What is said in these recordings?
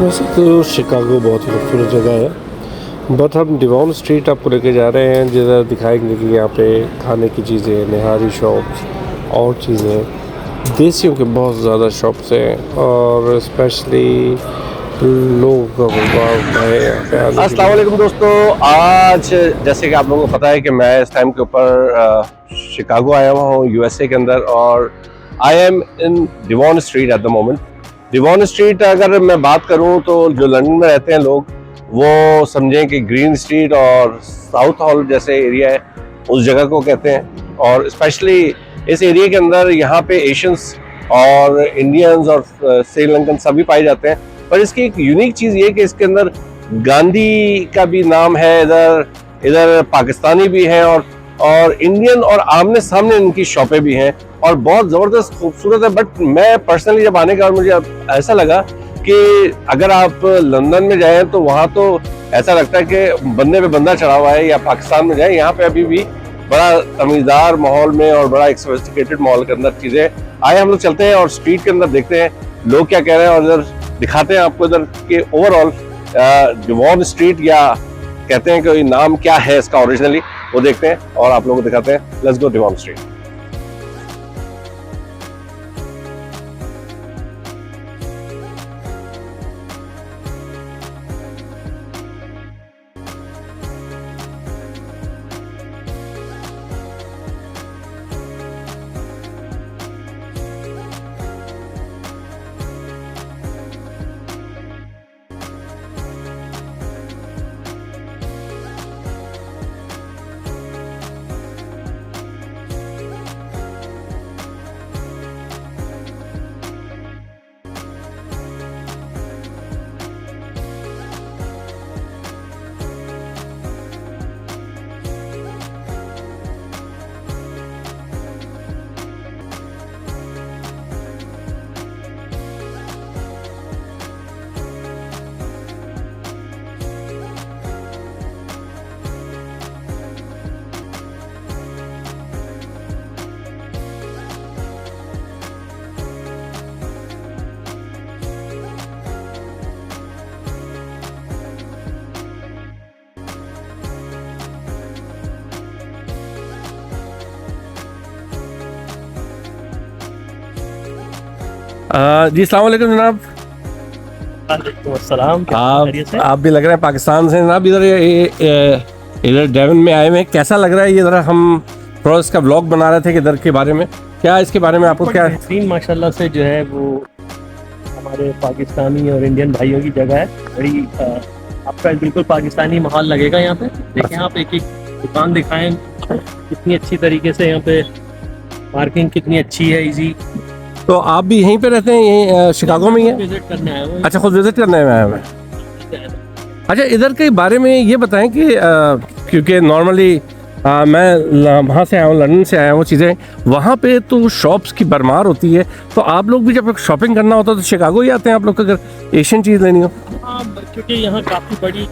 वैसे तो शिकागो बहुत ही खूबसूरत जगह है, बट हम डिवॉन स्ट्रीट आपको लेके जा रहे हैं जिधर दिखाएंगे कि यहाँ पे खाने की चीज़ें, निहारी शॉप्स और चीज़ें, देसियों के बहुत ज़्यादा शॉप्स हैं और स्पेशली लोगों का बहुत है यहाँ पे आने के अस्सलाम लिए। वालेकुम दोस्तों। आज जैसे कि आप लोगों को पता है कि मैं इस टाइम के ऊपर शिकागो आया हुआ हूँ यूएसए के अंदर, और I am in Devon street at the moment. Devon street अगर मैं बात करूँ तो जो लंदन में रहते हैं लोग वो समझें कि ग्रीन स्ट्रीट और साउथ हॉल जैसे एरिया है उस जगह को कहते हैं। और स्पेशली इस एरिया के अंदर यहाँ पे एशियंस और इंडियंस और श्रीलंकन सभी पाए जाते हैं। पर इसकी एक यूनिक चीज़ ये कि इसके अंदर गांधी का भी नाम है, इधर पाकिस्तानी भी है और इंडियन, और आमने सामने इनकी शॉपें भी हैं और बहुत ज़बरदस्त खूबसूरत है। बट मैं पर्सनली जब आने के बाद मुझे ऐसा लगा कि अगर आप लंदन में जाएं तो वहाँ तो ऐसा लगता है कि बंदे पे बंदा चढ़ा हुआ है, या पाकिस्तान में जाएं यहाँ पे अभी भी बड़ा तमीज़दार माहौल में और बड़ा एक सोफिस्टिकेटेड माहौल के अंदर चीज़ें। आए हम लोग चलते हैं और स्ट्रीट के अंदर देखते हैं लोग क्या कह रहे हैं, और इधर दिखाते हैं आपको इधर के ओवरऑल डिवॉन स्ट्रीट, या कहते हैं कि नाम क्या है इसका ओरिजिनली, वो देखते हैं और आप लोगों को दिखाते हैं। Let's go Devon street. जी अस्सलाम वालेकुम जनाब। अस्सलाम। आप भी लग रहे हैं पाकिस्तान से जनाब। इधर डेवन में आए हुए हैं, कैसा लग रहा है ये? ज़रा हम थोड़ा इसका व्लॉग बना रहे थे कि इधर के बारे में क्या, इसके बारे में आपको क्या? बेहतरीन माशाल्लाह से जो है वो हमारे पाकिस्तानी और इंडियन भाइयों की जगह है। बड़ी आपका बिल्कुल पाकिस्तानी माहौल लगेगा यहाँ पे। देखें आप एक एक दुकान दिखाएं, कितनी अच्छी तरीके से यहाँ पे पार्किंग कितनी अच्छी है, इजी। तो आप भी यहीं पे रहते हैं, यहीं शिकागो में ही हैं? विजिट करने आए हुए। अच्छा, खुद विजिट करने आए हैं। अच्छा, इधर के बारे में ये बताएं कि क्योंकि नॉर्मली मैं वहाँ से आया हूँ, लंदन से आया हूँ, चीज़ें वहाँ पे तो शॉप्स की भरमार होती है, तो आप लोग भी जब शॉपिंग करना होता है तो शिकागो ही आते हैं आप लोग, अगर एशियन चीज़ लेनी हो? हाँ, क्योंकि यहाँ काफ़ी बड़ी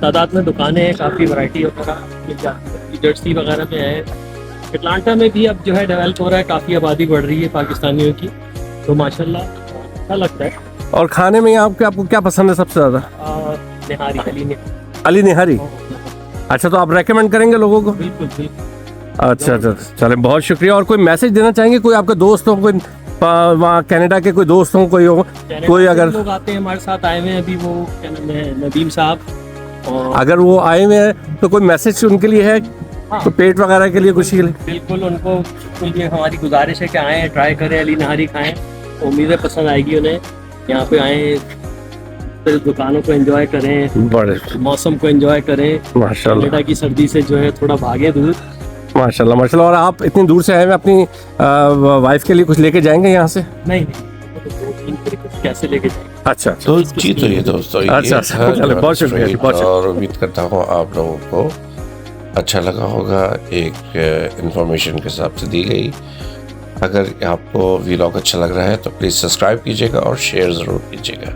तादाद में दुकानें हैं, काफ़ी वैरायटी वगैरह मिल जाती है। जर्सी वगैरह में है, अटलांटा में भी अब जो है डेवलप हो रहा है, काफ़ी आबादी बढ़ रही है पाकिस्तानियों की, तो माशाल्लाह अच्छा लगता है। और खाने में आपको क्या पसंद है सबसे ज़्यादा? निहारी, अली निहारी। अच्छा, तो आप रेकमेंड करेंगे लोगों को? बिल्कुल। अच्छा, चले, बहुत शुक्रिया। और कोई मैसेज देना चाहेंगे, कोई आपके दोस्त हो, कोई वहाँ कनाडा के कोई दोस्त हो, कोई अगर लोग आते हैं हमारे साथ आए हुए हैं अभी, वो क्या नाम है, नदीम साहब, और अगर वो आए हुए हैं तो कोई मैसेज उनके लिए है? हाँ, तो पेट वगैरह के लिए, खुशी के लिए? बिल्कुल, उनको ये हमारी गुजारिश है कि आएँ, ट्राई करें, अली नहारी खाएं, उम्मीद है पसंद आएगी उन्हें। यहाँ पे आएँ, फिर दुकानों को एंजॉय करें, बड़े मौसम को एंजॉय करें, माशाल्लाह, कनाडा की सर्दी से जो है थोड़ा भागे दूर। माशाल्लाह। और आप इतनी दूर से आए हैं, अपनी वाइफ के लिए कुछ लेके जाएंगे यहाँ से? नहीं, कुछ कैसे लेके जाएंगे? अच्छा, तो जी, तो ये दोस्तों, अच्छा, चलो, बहुत शुक्रिया। और उम्मीद करता हूँ आप लोगों को अच्छा लगा होगा, एक इंफॉर्मेशन के हिसाब से दी गई। अगर आपको व्लॉग अच्छा लग रहा है तो प्लीज़ सब्सक्राइब कीजिएगा और शेयर ज़रूर कीजिएगा।